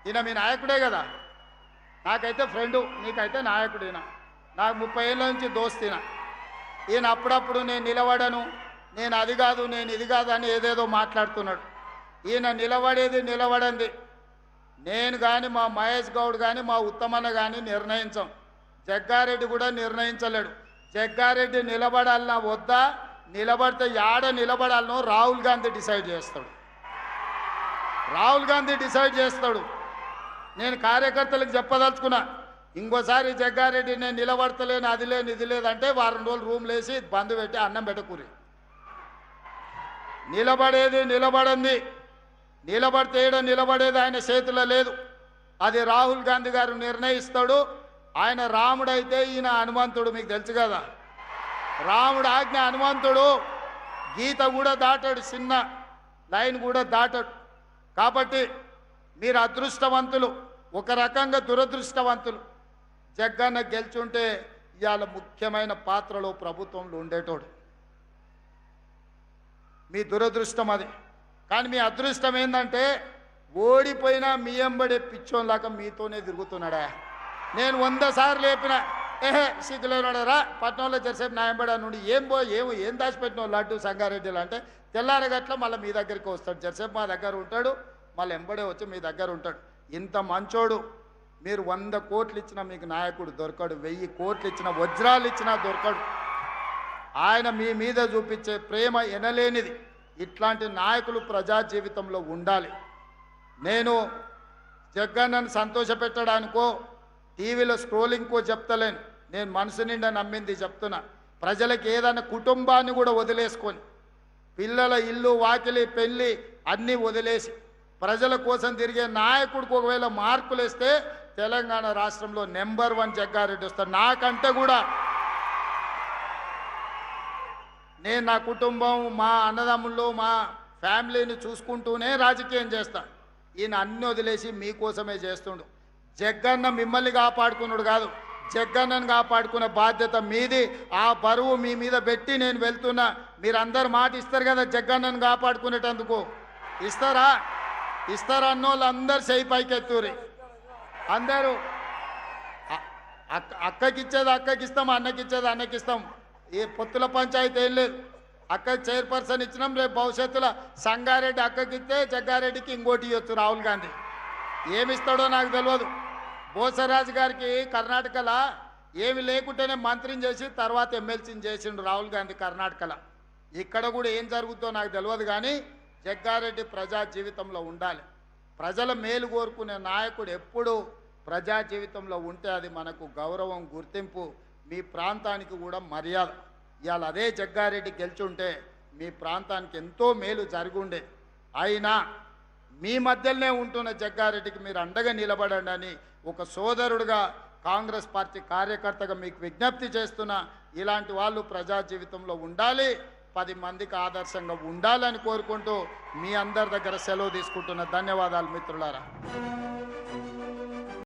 ఈయన మీ నాయకుడే కదా, నాకైతే ఫ్రెండు, నీకైతే నాయకుడు. ఈయన నాకు 30 ఏళ్ళ నుంచి దోస్తిన. ఈయన అప్పుడప్పుడు నేను నిలబడను, నేను అది కాదు, నేను ఇది కాదు అని ఏదేదో మాట్లాడుతున్నాడు. ఈయన నిలబడంది నేను కానీ, మా మహేష్ గౌడ్ కానీ, మా ఉత్తమన్న కానీ నిర్ణయించాం. జగ్గారెడ్డి కూడా నిర్ణయించలేడు. జగ్గారెడ్డి నిలబడాలన్నా వద్దా, నిలబడితే యాడ నిలబడాలనో రాహుల్ గాంధీ డిసైడ్ చేస్తాడు. రాహుల్ గాంధీ డిసైడ్ చేస్తాడు. నేను కార్యకర్తలకు చెప్పదలుచుకున్నా, ఇంకోసారి జగ్గారెడ్డి నేను నిలబడతలేను, అది లేదు ఇది లేదంటే వారం రోజులు రూమ్లు వేసి బంద్ పెట్టి అన్నం పెట్టకూరి. నిలబడింది నిలబడితే నిలబడేది ఆయన చేతిలో లేదు. అది రాహుల్ గాంధీ గారు నిర్ణయిస్తాడు. ఆయన రాముడైతే ఈయన హనుమంతుడు, మీకు తెలుసు కదా. రాముడు ఆజ్ఞ హనుమంతుడు, గీత కూడా దాటాడు, చిన్న లైన్ కూడా దాటాడు. కాబట్టి మీరు అదృష్టవంతులు, ఒక రకంగా దురదృష్టవంతులు. జగ్గన్న గెలుచుంటే ఇవాళ ముఖ్యమైన పాత్రలో ప్రభుత్వంలో ఉండేటోడు. మీ దురదృష్టం అది. కానీ మీ అదృష్టం ఏంటంటే ఓడిపోయినా మీ ఎంబడే పిచ్చోన్లాగా మీతోనే తిరుగుతున్నాడా. నేను 100 సార్లు లేపిన, సిగ్గులేనాడరా పట్నంలో జరిసేపు నా ఎంబడా నుండి ఏం దాచిపెట్టిన లడ్డు సంగారెడ్డిలో అంటే తెల్లారగట్ల మళ్ళీ మీ దగ్గరికి వస్తాడు. జరిసేపు మా దగ్గర ఉంటాడు, మళ్ళీ ఎంబడే వచ్చి మీ దగ్గర ఉంటాడు. ఇంత మంచోడు. మీరు 100 కోట్లు ఇచ్చినా మీకు నాయకుడు దొరకడు, 1000 కోట్లు ఇచ్చినా, వజ్రాలు ఇచ్చినా దొరకడు. ఆయన మీ మీద చూపించే ప్రేమ ఎనలేనిది. ఇట్లాంటి నాయకులు ప్రజా జీవితంలో ఉండాలి. నేను జగ్గన్నను సంతోషపెట్టడానికో టీవీలో స్క్రోలింగ్కో చెప్తలేను. నేను మనసు నిండా నమ్మింది చెప్తున్నా. ప్రజలకు ఏదైనా కుటుంబాన్ని కూడా వదిలేసుకొని, పిల్లల ఇల్లు వాకిలి పెళ్ళి అన్నీ వదిలేసి ప్రజల కోసం తిరిగే నాయకుడికి ఒకవేళ మార్కులు వేస్తే తెలంగాణ రాష్ట్రంలో నెంబర్ 1 జగ్గారెడ్డి వస్తాడు. నాకంటే కూడా నేను నా కుటుంబం, మా అన్నదమ్ముళ్ళు, మా ఫ్యామిలీని చూసుకుంటూనే రాజకీయం చేస్తా. ఈయన అన్ని వదిలేసి మీకోసమే చేస్తుండు. జగ్గన్న మిమ్మల్ని కాపాడుకున్నాడు కాదు, జగ్గన్నను కాపాడుకునే బాధ్యత మీది. ఆ బరువు మీ మీద పెట్టి నేను వెళ్తున్నా. మీరందరూ మాట ఇస్తారు కదా జగ్గన్నను కాపాడుకునేటందుకు. ఇస్తారా అన్నోళ్ళు అందరు చేయి పైకెత్తూరి. అందరూ అక్కకిచ్చేది అక్కకిస్తాం, అన్నకిచ్చేది అన్నకిస్తాం. ఈ పొత్తుల పంచాయతీ ఏం లేదు. అక్కకి చైర్పర్సన్ ఇచ్చినాం, రేపు భవిష్యత్తులో సంగారెడ్డి అక్కకిస్తే జగ్గారెడ్డికి ఇంకోటి ఇవ్వచ్చు రాహుల్ గాంధీ. ఏమిస్తాడో నాకు తెలియదు. బోసరాజు గారికి కర్ణాటకలో ఏమి లేకుంటేనే మంత్రిని చేసి తర్వాత ఎమ్మెల్సీని చేసిండు రాహుల్ గాంధీ కర్ణాటకలో. ఇక్కడ కూడా ఏం జరుగుతుందో నాకు తెలియదు. కానీ జగ్గారెడ్డి ప్రజా జీవితంలో ఉండాలి. ప్రజల మేలు కోరుకునే నాయకుడు ఎప్పుడు ప్రజా జీవితంలో ఉంటే అది మనకు గౌరవం, గుర్తింపు, మీ ప్రాంతానికి కూడా మర్యాద. ఇవాళ అదే జగ్గారెడ్డి గెలుచుంటే మీ ప్రాంతానికి ఎంతో మేలు జరుగుండే. అయినా మీ మధ్యలోనే ఉంటున్న జగ్గారెడ్డికి మీరు అండగా నిలబడండి అని ఒక సోదరుడుగా, కాంగ్రెస్ పార్టీ కార్యకర్తగా మీకు విజ్ఞప్తి చేస్తున్నా. ఇలాంటి వాళ్ళు ప్రజా జీవితంలో ఉండాలి, 10 మందికి ఆదర్శంగా ఉండాలని కోరుకుంటూ మీ అందరి దగ్గర సెలవు తీసుకుంటున్న. ధన్యవాదాలు మిత్రులారా.